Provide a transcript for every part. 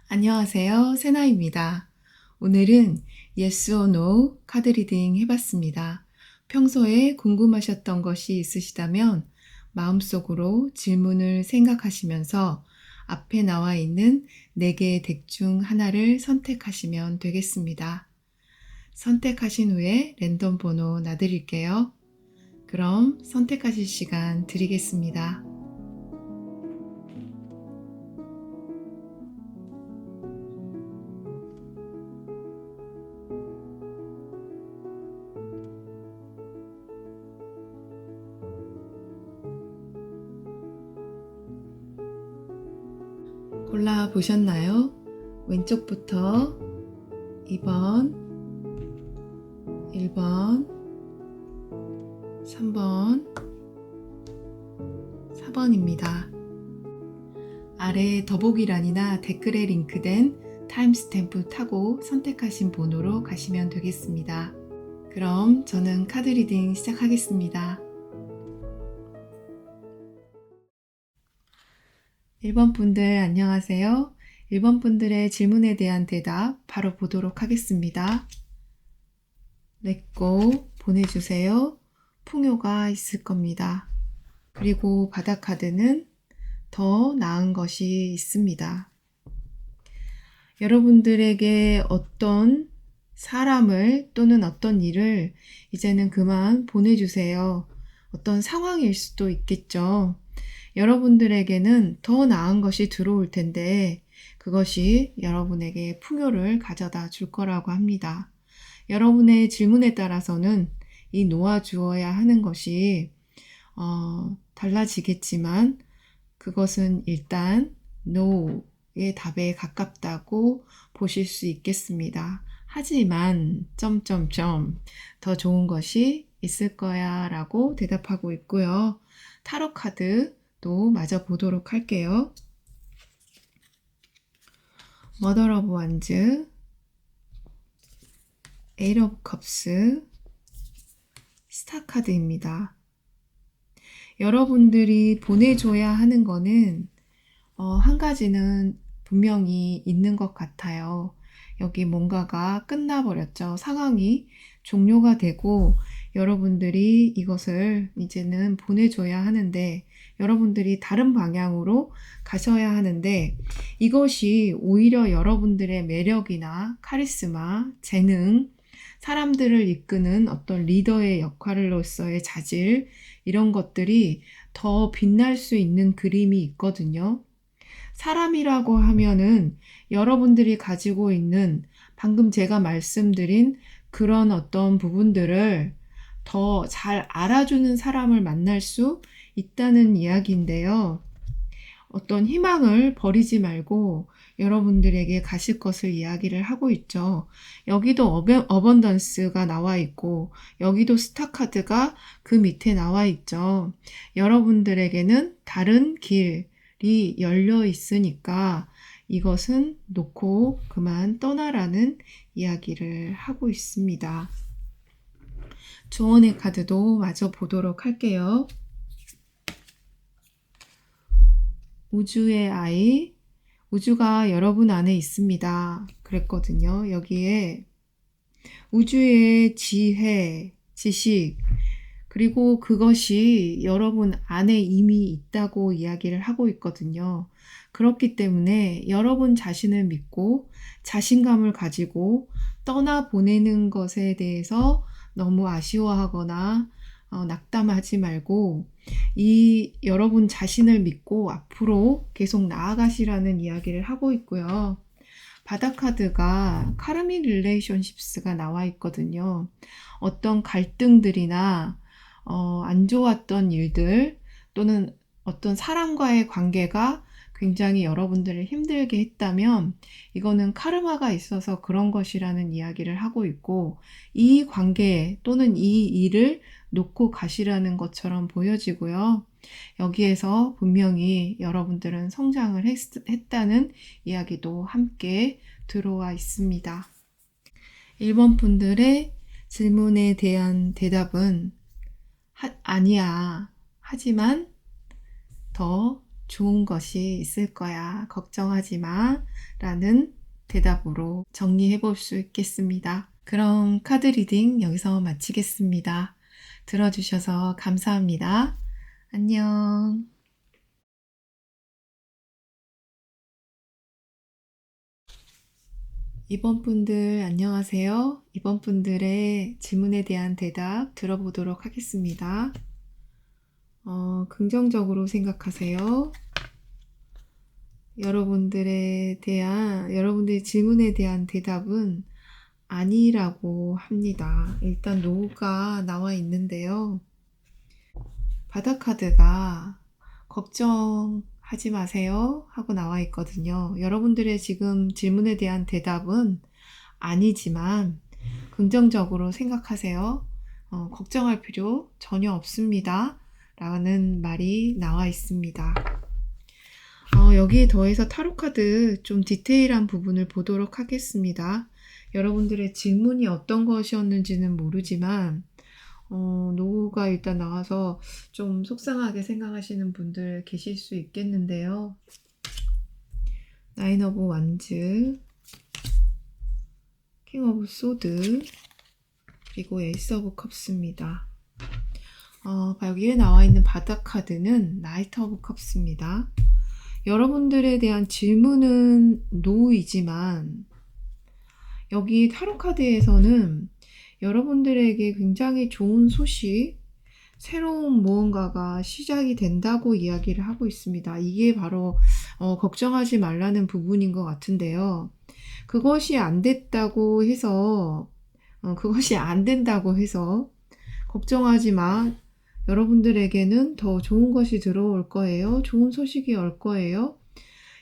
안녕하세요. 세나입니다. 오늘은 Yes or No 카드 리딩 해봤습니다. 평소에 궁금하셨던 것이 있으시다면 마음속으로 질문을 생각하시면서 앞에 나와 있는 4개의 덱 중 하나를 선택하시면 되겠습니다. 선택하신 후에 랜덤 번호 놔드릴게요. 그럼 선택하실 시간 드리겠습니다. 골라 보셨나요? 왼쪽부터 2번, 1번, 3번, 4번입니다. 아래 더보기란이나 댓글에 링크된 타임스탬프 타고 선택하신 번호로 가시면 되겠습니다. 그럼 저는 카드 리딩 시작하겠습니다. 1번 분들 안녕하세요. 1번 분들의 질문에 대한 대답 바로 보도록 하겠습니다. 렛고 보내주세요. 풍요가 있을 겁니다. 그리고 바닥 카드는 더 나은 것이 있습니다. 여러분들에게 어떤 사람을 또는 어떤 일을 이제는 그만 보내주세요. 어떤 상황일 수도 있겠죠. 여러분들에게는 더 나은 것이 들어올 텐데 그것이 여러분에게 풍요를 가져다 줄 거라고 합니다. 여러분의 질문에 따라서는 이 놓아주어야 하는 것이 달라지겠지만 그것은 일단 NO의 답에 가깝다고 보실 수 있겠습니다. 하지만 더 좋은 것이 있을 거야 라고 대답하고 있고요. 타로 카드도 마저 보도록 할게요. Mother of Wands, Eight of Cups, 스타 카드입니다. 여러분들이 보내줘야 하는 거는 한 가지는 분명히 있는 것 같아요. 여기 뭔가가 끝나버렸죠. 상황이 종료가 되고 여러분들이 이것을 이제는 보내줘야 하는데 여러분들이 다른 방향으로 가셔야 하는데 이것이 오히려 여러분들의 매력이나 카리스마, 재능, 사람들을 이끄는 어떤 리더의 역할로서의 자질 이런 것들이 더 빛날 수 있는 그림이 있거든요. 사람이라고 하면은 여러분들이 가지고 있는 방금 제가 말씀드린 그런 어떤 부분들을 더 잘 알아주는 사람을 만날 수 있다는 이야기인데요. 어떤 희망을 버리지 말고 여러분들에게 가실 것을 이야기를 하고 있죠. 여기도 어번던스가 나와 있고 여기도 스타 카드가 그 밑에 나와 있죠. 여러분들에게는 다른 길이 열려 있으니까 이것은 놓고 그만 떠나라는 이야기를 하고 있습니다. 조언의 카드도 마저 보도록 할게요. 우주의 아이, 우주가 여러분 안에 있습니다. 그랬거든요. 여기에 우주의 지혜, 지식, 그리고 그것이 여러분 안에 이미 있다고 이야기를 하고 있거든요. 그렇기 때문에 여러분 자신을 믿고 자신감을 가지고 떠나보내는 것에 대해서 너무 아쉬워하거나 낙담하지 말고 이 여러분 자신을 믿고 앞으로 계속 나아가시라는 이야기를 하고 있고요. 바닥 카드가 카르믹 릴레이션십스가 나와 있거든요. 어떤 갈등들이나 안 좋았던 일들 또는 어떤 사람과의 관계가 굉장히 여러분들을 힘들게 했다면 이거는 카르마가 있어서 그런 것이라는 이야기를 하고 있고 이 관계 또는 이 일을 놓고 가시라는 것처럼 보여지고요. 여기에서 분명히 여러분들은 성장을 했다는 이야기도 함께 들어와 있습니다. 1번 분들의 질문에 대한 대답은 아니야. 하지만 더 좋은 것이 있을 거야. 걱정하지 마. 라는 대답으로 정리해 볼 수 있겠습니다. 그럼 카드 리딩 여기서 마치겠습니다. 들어주셔서 감사합니다. 안녕. 이번 분들 안녕하세요. 이번 분들의 질문에 대한 대답 들어보도록 하겠습니다. 긍정적으로 생각하세요. 여러분들의 질문에 대한 대답은 아니라고 합니다. 일단 노가 나와 있는데요. 바다 카드가 걱정하지 마세요 하고 나와 있거든요. 여러분들의 지금 질문에 대한 대답은 아니지만 긍정적으로 생각하세요. 걱정할 필요 전혀 없습니다. 라는 말이 나와 있습니다. 여기에 더해서 타로카드 좀 디테일한 부분을 보도록 하겠습니다. 여러분들의 질문이 어떤 것이었는지는 모르지만 노가 일단 나와서 좀 속상하게 생각하시는 분들 계실 수 있겠는데요. 나인 오브 완즈, 킹 오브 소드, 그리고 에이스 오브 컵스입니다. 여기에 나와 있는 바닥 카드는 나이트 오브 컵스입니다. 여러분들에 대한 질문은 노이지만 여기 타로 카드에서는 여러분들에게 굉장히 좋은 소식, 새로운 무언가가 시작이 된다고 이야기를 하고 있습니다. 이게 바로 걱정하지 말라는 부분인 것 같은데요. 그것이 안 된다고 해서 걱정하지 마. 여러분들에게는 더 좋은 것이 들어올 거예요. 좋은 소식이 올 거예요.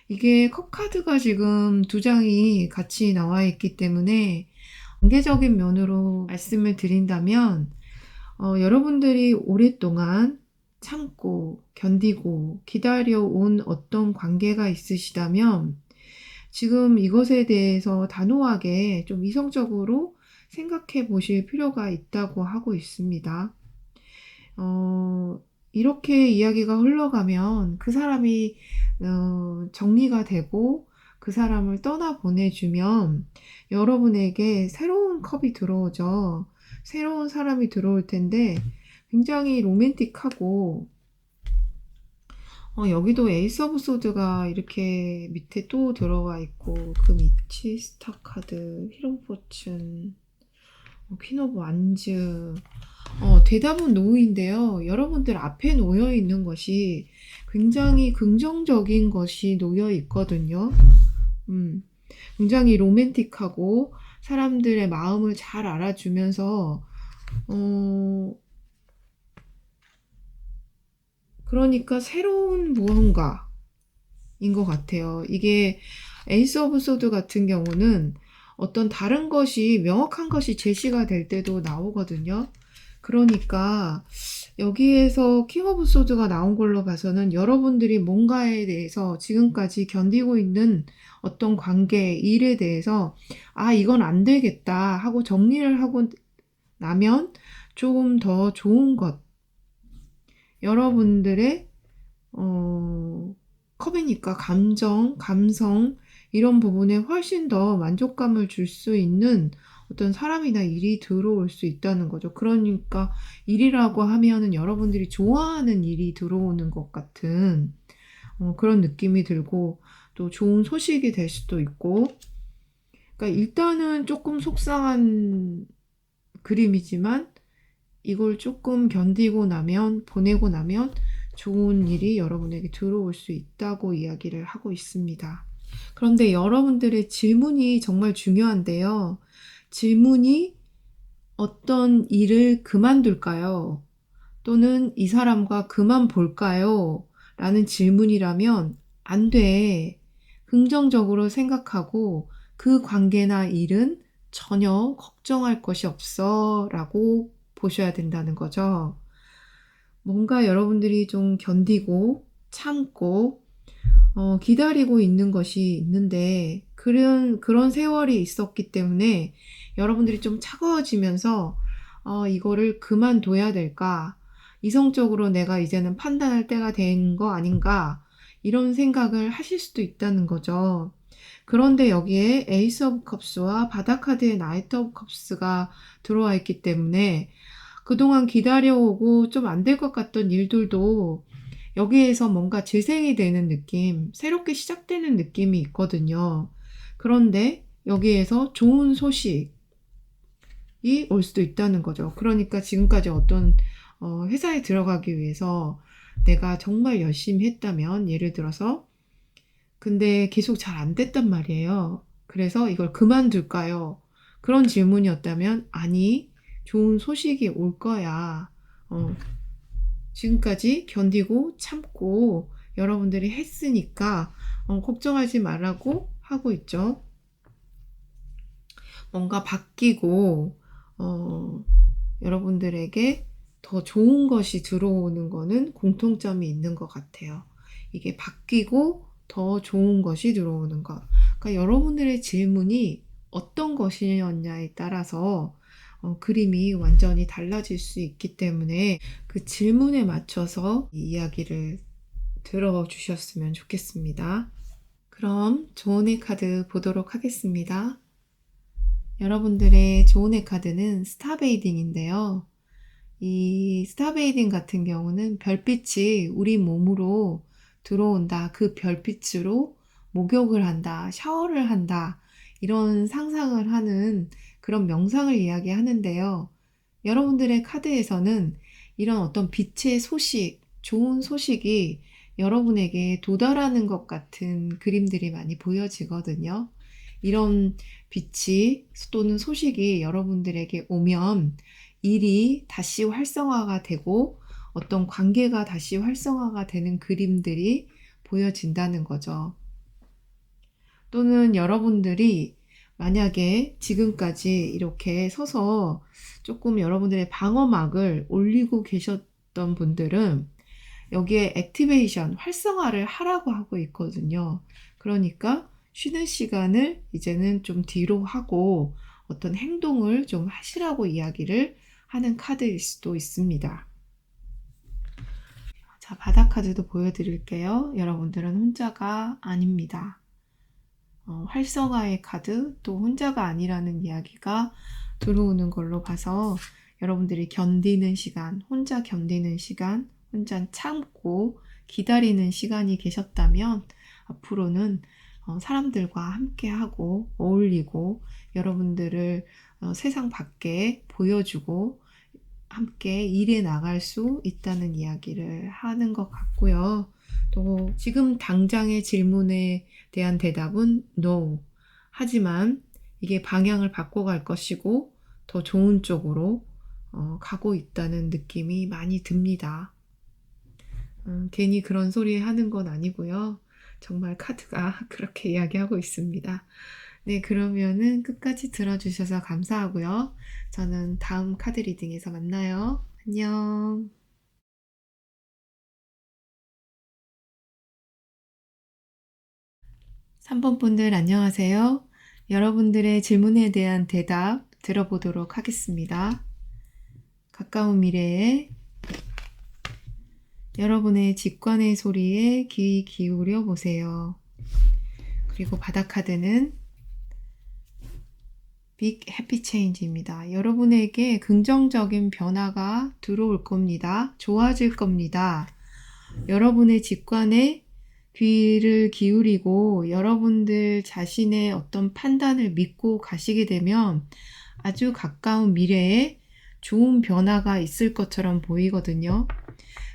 이게 컵 카드가 지금 두 장이 같이 나와 있기 때문에 관계적인 면으로 말씀을 드린다면 여러분들이 오랫동안 참고 견디고 기다려온 어떤 관계가 있으시다면 지금 이것에 대해서 단호하게 좀 이성적으로 생각해 보실 필요가 있다고 하고 있습니다. 이렇게 이야기가 흘러가면 그 사람이 정리가 되고 그 사람을 떠나보내주면 여러분에게 새로운 컵이 들어오죠. 새로운 사람이 들어올 텐데 굉장히 로맨틱하고 여기도 에이스 오브 소드가 이렇게 밑에 또 들어와 있고 그 밑이 스타 카드, 히로 포춘, 퀸 오브 완즈. 대답은 노인데요. 여러분들 앞에 놓여 있는 것이 굉장히 긍정적인 것이 놓여 있거든요. 굉장히 로맨틱하고 사람들의 마음을 잘 알아주면서 그러니까 새로운 무언가인 것 같아요. 이게 에이스 오브 소드 같은 경우는 어떤 다른 것이 명확한 것이 제시가 될 때도 나오거든요. 그러니까 여기에서 킹 오브 소드가 나온 걸로 봐서는 여러분들이 뭔가에 대해서 지금까지 견디고 있는 어떤 관계, 일에 대해서 이건 안 되겠다 하고 정리를 하고 나면 조금 더 좋은 것, 여러분들의 컵이니까 감성 이런 부분에 훨씬 더 만족감을 줄 수 있는 어떤 사람이나 일이 들어올 수 있다는 거죠. 그러니까 일이라고 하면은 여러분들이 좋아하는 일이 들어오는 것 같은 그런 느낌이 들고 또 좋은 소식이 될 수도 있고, 그러니까 일단은 조금 속상한 그림이지만 이걸 조금 견디고 나면, 보내고 나면 좋은 일이 여러분에게 들어올 수 있다고 이야기를 하고 있습니다. 그런데 여러분들의 질문이 정말 중요한데요. 질문이 어떤 일을 그만둘까요? 또는 이 사람과 그만 볼까요? 라는 질문이라면 안 돼. 긍정적으로 생각하고 그 관계나 일은 전혀 걱정할 것이 없어 라고 보셔야 된다는 거죠. 뭔가 여러분들이 좀 견디고 참고 기다리고 있는 것이 있는데 그런 세월이 있었기 때문에 여러분들이 좀 차가워지면서 이거를 그만둬야 될까? 이성적으로 내가 이제는 판단할 때가 된 거 아닌가? 이런 생각을 하실 수도 있다는 거죠. 그런데 여기에 에이스 오브 컵스와 바다카드의 나이트 오브 컵스가 들어와 있기 때문에 그동안 기다려오고 좀 안 될 것 같던 일들도 여기에서 뭔가 재생이 되는 느낌, 새롭게 시작되는 느낌이 있거든요. 그런데 여기에서 좋은 소식이 올 수도 있다는 거죠. 그러니까 지금까지 어떤 회사에 들어가기 위해서 내가 정말 열심히 했다면, 예를 들어서 근데 계속 잘 안 됐단 말이에요. 그래서 이걸 그만둘까요? 그런 질문이었다면 아니, 좋은 소식이 올 거야. 지금까지 견디고 참고 여러분들이 했으니까 걱정하지 말라고 하고 있죠. 뭔가 바뀌고 여러분들에게 더 좋은 것이 들어오는 거는 공통점이 있는 것 같아요. 이게 바뀌고 더 좋은 것이 들어오는 것. 그러니까 여러분들의 질문이 어떤 것이었냐에 따라서 그림이 완전히 달라질 수 있기 때문에 그 질문에 맞춰서 이 이야기를 들어주셨으면 좋겠습니다. 그럼 조언의 카드 보도록 하겠습니다. 여러분들의 조언의 카드는 스타베이딩인데요. 이 스타베이딩 같은 경우는 별빛이 우리 몸으로 들어온다. 그 별빛으로 목욕을 한다, 샤워를 한다, 이런 상상을 하는 그런 명상을 이야기하는데요. 여러분들의 카드에서는 이런 어떤 빛의 소식, 좋은 소식이 여러분에게 도달하는 것 같은 그림들이 많이 보여지거든요. 이런 빛이 또는 소식이 여러분들에게 오면 일이 다시 활성화가 되고 어떤 관계가 다시 활성화가 되는 그림들이 보여진다는 거죠. 또는 여러분들이 만약에 지금까지 이렇게 서서 조금 여러분들의 방어막을 올리고 계셨던 분들은 여기에 액티베이션, 활성화를 하라고 하고 있거든요. 그러니까 쉬는 시간을 이제는 좀 뒤로 하고 어떤 행동을 좀 하시라고 이야기를 하는 카드일 수도 있습니다. 자, 바다 카드도 보여드릴게요. 여러분들은 혼자가 아닙니다. 활성화의 카드, 또 혼자가 아니라는 이야기가 들어오는 걸로 봐서 여러분들이 견디는 시간, 혼자 견디는 시간, 혼자 참고 기다리는 시간이 계셨다면 앞으로는 사람들과 함께하고 어울리고 여러분들을 세상 밖에 보여주고 함께 일해 나갈 수 있다는 이야기를 하는 것 같고요. 또 지금 당장의 질문에 대한 대답은 no. 하지만 이게 방향을 바꿔갈 것이고 더 좋은 쪽으로 가고 있다는 느낌이 많이 듭니다. 괜히 그런 소리 하는 건 아니고요. 정말 카드가 그렇게 이야기하고 있습니다. 네, 그러면은 끝까지 들어주셔서 감사하고요. 저는 다음 카드 리딩에서 만나요. 안녕. 3번 분들 안녕하세요. 여러분들의 질문에 대한 대답 들어보도록 하겠습니다. 가까운 미래에 여러분의 직관의 소리에 귀 기울여 보세요. 그리고 바다 카드는 빅 해피 체인지입니다. 여러분에게 긍정적인 변화가 들어올 겁니다. 좋아질 겁니다. 여러분의 직관에 귀를 기울이고 여러분들 자신의 어떤 판단을 믿고 가시게 되면 아주 가까운 미래에 좋은 변화가 있을 것처럼 보이거든요.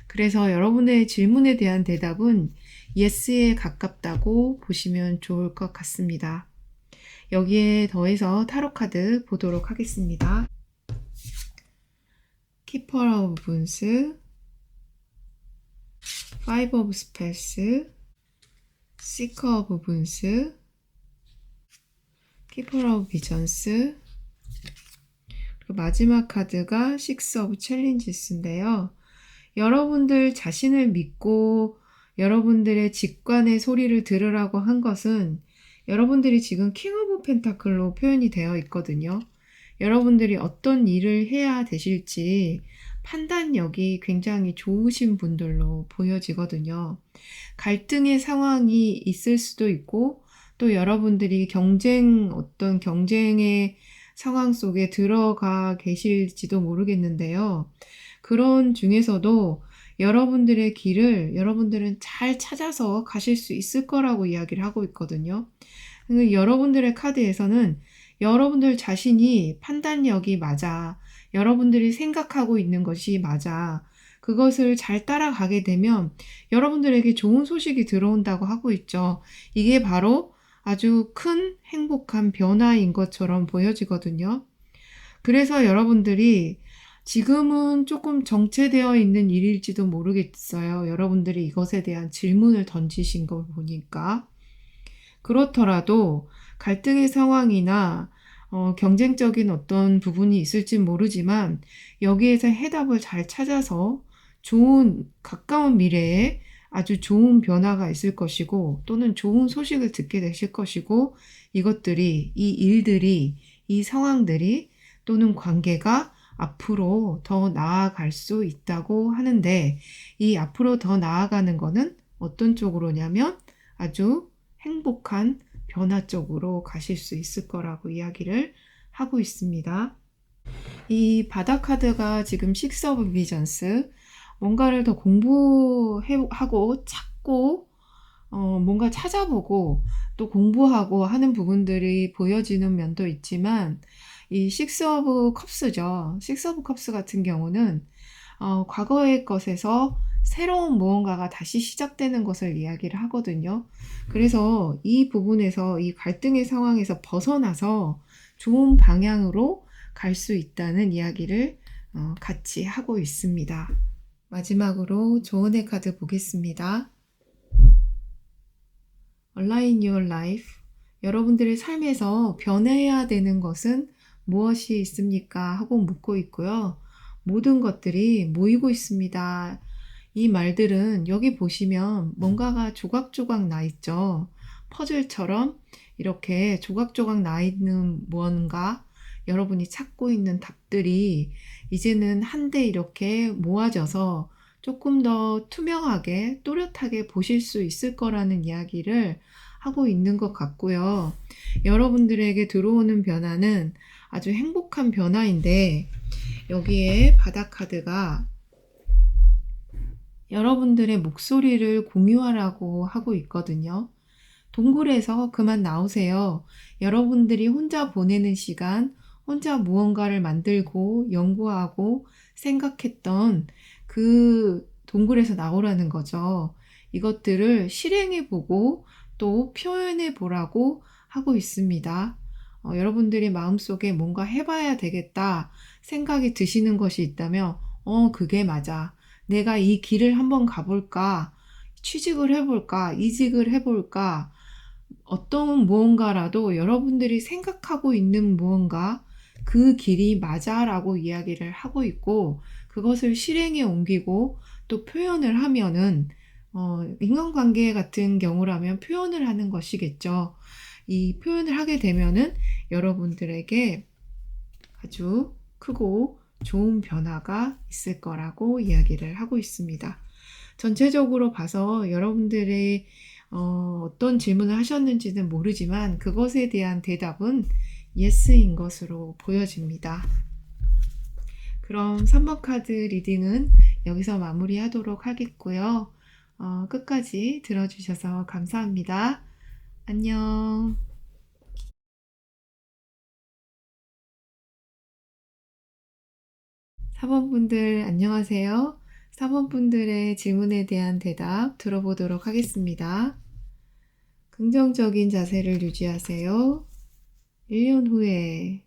그래서 여러분의 질문에 대한 대답은 예스에 가깝다고 보시면 좋을 것 같습니다. 여기에 더해서 타로 카드 보도록 하겠습니다. 키퍼 오브 분스, 파이브 오브 스펠스, 시커 오브 분스, 키퍼 오브 비전스, 그리고 마지막 카드가 식스 오브 챌린지스인데요. 여러분들 자신을 믿고 여러분들의 직관의 소리를 들으라고 한 것은 여러분들이 지금 킹 오브 펜타클로 표현이 되어 있거든요. 여러분들이 어떤 일을 해야 되실지 판단력이 굉장히 좋으신 분들로 보여지거든요. 갈등의 상황이 있을 수도 있고, 또 여러분들이 어떤 경쟁의 상황 속에 들어가 계실지도 모르겠는데요. 그런 중에서도 여러분들의 길을 여러분들은 잘 찾아서 가실 수 있을 거라고 이야기를 하고 있거든요. 여러분들의 카드에서는 여러분들 자신이 판단력이 맞아. 여러분들이 생각하고 있는 것이 맞아. 그것을 잘 따라가게 되면 여러분들에게 좋은 소식이 들어온다고 하고 있죠. 이게 바로 아주 큰 행복한 변화인 것처럼 보여지거든요. 그래서 여러분들이 지금은 조금 정체되어 있는 일일지도 모르겠어요. 여러분들이 이것에 대한 질문을 던지신 걸 보니까. 그렇더라도 갈등의 상황이나 경쟁적인 어떤 부분이 있을진 모르지만 여기에서 해답을 잘 찾아서 가까운 미래에 아주 좋은 변화가 있을 것이고 또는 좋은 소식을 듣게 되실 것이고 이 일들이, 이 상황들이 또는 관계가 앞으로 더 나아갈 수 있다고 하는데 이 앞으로 더 나아가는 거는 어떤 쪽으로냐면 아주 행복한 변화 쪽으로 가실 수 있을 거라고 이야기를 하고 있습니다. 이 바다 카드가 지금 식스 오브 비전스, 뭔가를 더 공부하고 찾고 뭔가 찾아보고 또 공부하고 하는 부분들이 보여지는 면도 있지만 이 식스 오브 컵스죠. 식스 오브 컵스 같은 경우는 과거의 것에서 새로운 무언가가 다시 시작되는 것을 이야기를 하거든요. 그래서 이 부분에서 이 갈등의 상황에서 벗어나서 좋은 방향으로 갈 수 있다는 이야기를 같이 하고 있습니다. 마지막으로 조언의 카드 보겠습니다. Align your life. 여러분들의 삶에서 변해야 되는 것은 무엇이 있습니까? 하고 묻고 있고요. 모든 것들이 모이고 있습니다. 이 말들은 여기 보시면 뭔가가 조각조각 나 있죠. 퍼즐처럼 이렇게 조각조각 나 있는 무언가, 여러분이 찾고 있는 답들이 이제는 한데 이렇게 모아져서 조금 더 투명하게, 또렷하게 보실 수 있을 거라는 이야기를 하고 있는 것 같고요. 여러분들에게 들어오는 변화는 아주 행복한 변화인데 여기에 바다 카드가 여러분들의 목소리를 공유하라고 하고 있거든요. 동굴에서 그만 나오세요. 여러분들이 혼자 보내는 시간, 혼자 무언가를 만들고 연구하고 생각했던 그 동굴에서 나오라는 거죠. 이것들을 실행해 보고 또 표현해 보라고 하고 있습니다. 여러분들이 마음속에 뭔가 해봐야 되겠다 생각이 드시는 것이 있다면, 그게 맞아. 내가 이 길을 한번 가볼까? 취직을 해볼까? 이직을 해볼까? 어떤 무언가라도 여러분들이 생각하고 있는 무언가, 그 길이 맞아라고 이야기를 하고 있고, 그것을 실행에 옮기고 또 표현을 하면은, 인간관계 같은 경우라면 표현을 하는 것이겠죠. 이 표현을 하게 되면은 여러분들에게 아주 크고 좋은 변화가 있을 거라고 이야기를 하고 있습니다. 전체적으로 봐서 여러분들의 어떤 질문을 하셨는지는 모르지만 그것에 대한 대답은 yes인 것으로 보여집니다. 그럼 3번 카드 리딩은 여기서 마무리하도록 하겠고요. 끝까지 들어주셔서 감사합니다. 안녕. 4번 분들 안녕하세요. 4번 분들의 질문에 대한 대답 들어보도록 하겠습니다. 긍정적인 자세를 유지하세요. 1년 후에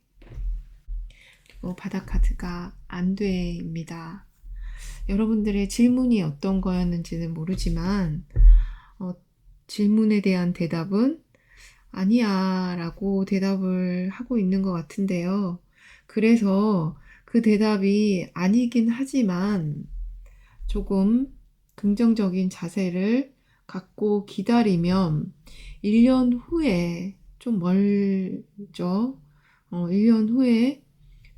그리고 바다 카드가 안 돼입니다. 여러분들의 질문이 어떤 거였는지는 모르지만 질문에 대한 대답은 아니야 라고 대답을 하고 있는 것 같은데요. 그래서 그 대답이 아니긴 하지만 조금 긍정적인 자세를 갖고 기다리면 1년 후에 좀 멀죠. 1년 후에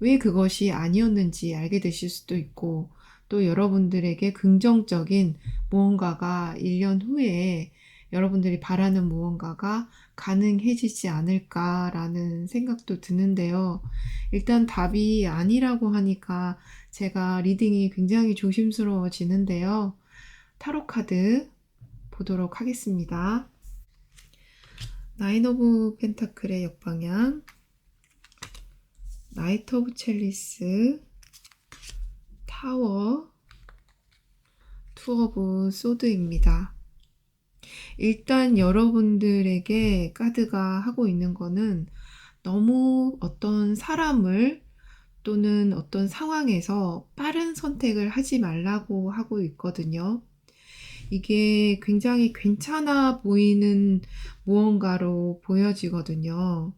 왜 그것이 아니었는지 알게 되실 수도 있고 또 여러분들에게 긍정적인 무언가가 1년 후에 여러분들이 바라는 무언가가 가능해지지 않을까라는 생각도 드는데요. 일단 답이 아니라고 하니까 제가 리딩이 굉장히 조심스러워지는데요. 타로 카드 보도록 하겠습니다. 나인 오브 펜타클의 역방향, 나이트 오브 첼리스, 타워, 투 오브 소드입니다. 일단 여러분들에게 카드가 하고 있는 거는 너무 어떤 사람을 또는 어떤 상황에서 빠른 선택을 하지 말라고 하고 있거든요. 이게 굉장히 괜찮아 보이는 무언가로 보여지거든요.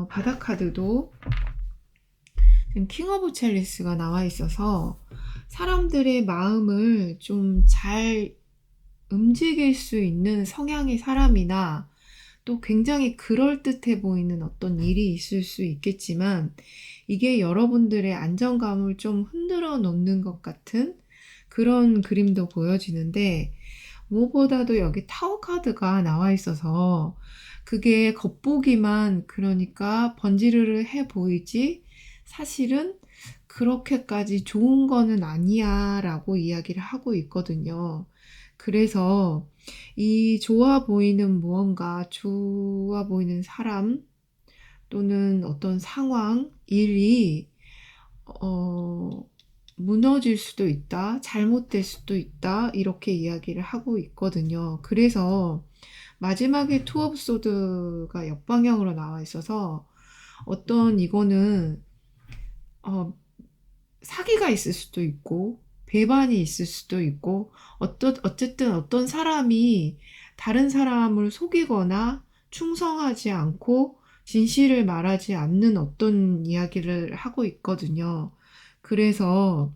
바닥 카드도 지금 킹 오브 첼리스가 나와 있어서 사람들의 마음을 좀 잘 움직일 수 있는 성향의 사람이나 또 굉장히 그럴듯해 보이는 어떤 일이 있을 수 있겠지만 이게 여러분들의 안정감을 좀 흔들어 놓는 것 같은 그런 그림도 보여지는데 무엇보다도 여기 타워 카드가 나와 있어서 그게 겉보기만 그러니까 번지르르 해 보이지 사실은 그렇게까지 좋은 거는 아니야 라고 이야기를 하고 있거든요. 그래서 이 좋아 보이는 무언가, 좋아 보이는 사람 또는 어떤 상황, 일이 무너질 수도 있다, 잘못될 수도 있다 이렇게 이야기를 하고 있거든요. 그래서 마지막에 투 오브 소드가 역방향으로 나와 있어서 어떤 이거는 사기가 있을 수도 있고 배반이 있을 수도 있고 어쨌든 어떤 사람이 다른 사람을 속이거나 충성하지 않고 진실을 말하지 않는 어떤 이야기를 하고 있거든요. 그래서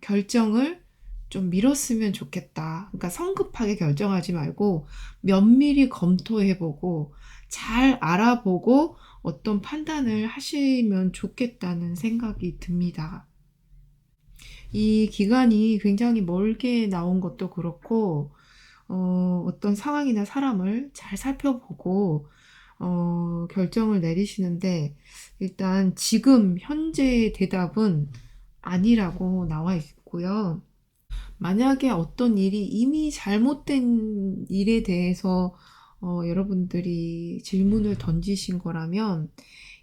결정을 좀 미뤘으면 좋겠다. 그러니까 성급하게 결정하지 말고 면밀히 검토해보고 잘 알아보고 어떤 판단을 하시면 좋겠다는 생각이 듭니다. 이 기간이 굉장히 멀게 나온 것도 그렇고 어떤 상황이나 사람을 잘 살펴보고 결정을 내리시는데 일단 지금 현재의 대답은 아니라고 나와 있고요. 만약에 어떤 일이 이미 잘못된 일에 대해서 여러분들이 질문을 던지신 거라면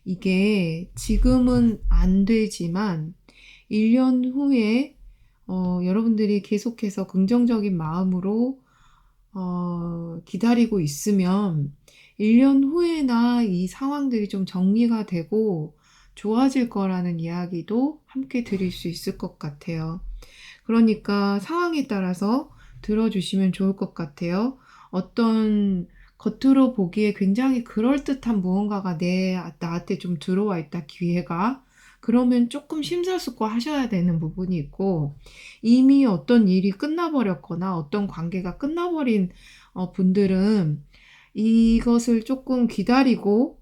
이게 지금은 안 되지만 1년 후에 여러분들이 계속해서 긍정적인 마음으로 기다리고 있으면 1년 후에나 이 상황들이 좀 정리가 되고 좋아질 거라는 이야기도 함께 드릴 수 있을 것 같아요. 그러니까 상황에 따라서 들어주시면 좋을 것 같아요. 어떤 겉으로 보기에 굉장히 그럴듯한 무언가가 나한테 좀 들어와 있다, 기회가. 그러면 조금 심사숙고하셔야 되는 부분이 있고 이미 어떤 일이 끝나버렸거나 어떤 관계가 끝나버린 분들은 이것을 조금 기다리고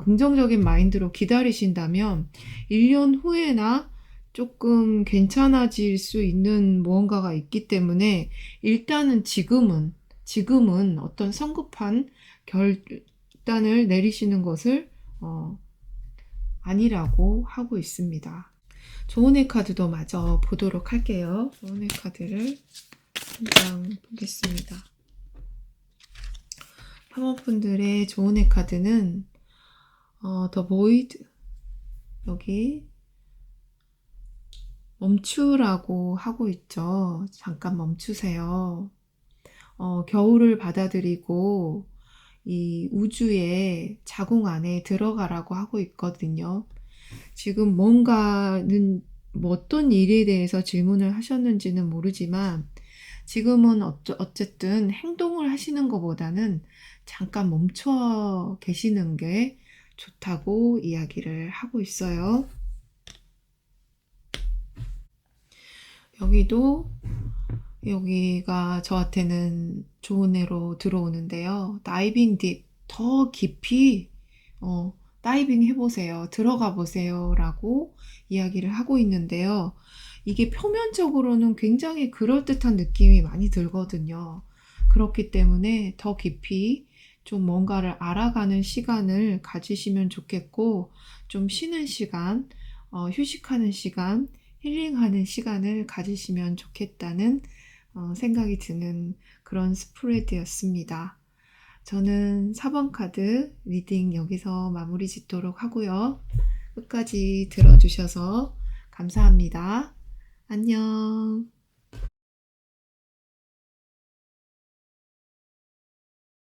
긍정적인 마인드로 기다리신다면 1년 후에나 조금 괜찮아질 수 있는 무언가가 있기 때문에 일단은 지금은 어떤 성급한 결단을 내리시는 것을 아니라고 하고 있습니다. 조언의 카드도 마저 보도록 할게요. 조언의 카드를 한 장 보겠습니다. 파머분들의 조언의 카드는 The Void, 여기 멈추라고 하고 있죠. 잠깐 멈추세요. 겨울을 받아들이고 이 우주의 자궁 안에 들어가라고 하고 있거든요. 지금 뭔가는 어떤 일에 대해서 질문을 하셨는지는 모르지만 지금은 어쨌든 행동을 하시는 것보다는 잠깐 멈춰 계시는 게 좋다고 이야기를 하고 있어요. 여기가 저한테는 좋은 애로 들어오는데요. 다이빙 딥, 더 깊이 다이빙 해보세요. 들어가 보세요. 라고 이야기를 하고 있는데요. 이게 표면적으로는 굉장히 그럴듯한 느낌이 많이 들거든요. 그렇기 때문에 더 깊이 좀 뭔가를 알아가는 시간을 가지시면 좋겠고, 좀 쉬는 시간, 휴식하는 시간, 힐링하는 시간을 가지시면 좋겠다는 생각이 드는 그런 스프레드였습니다. 저는 4번 카드 리딩 여기서 마무리 짓도록 하고요. 끝까지 들어주셔서 감사합니다. 안녕.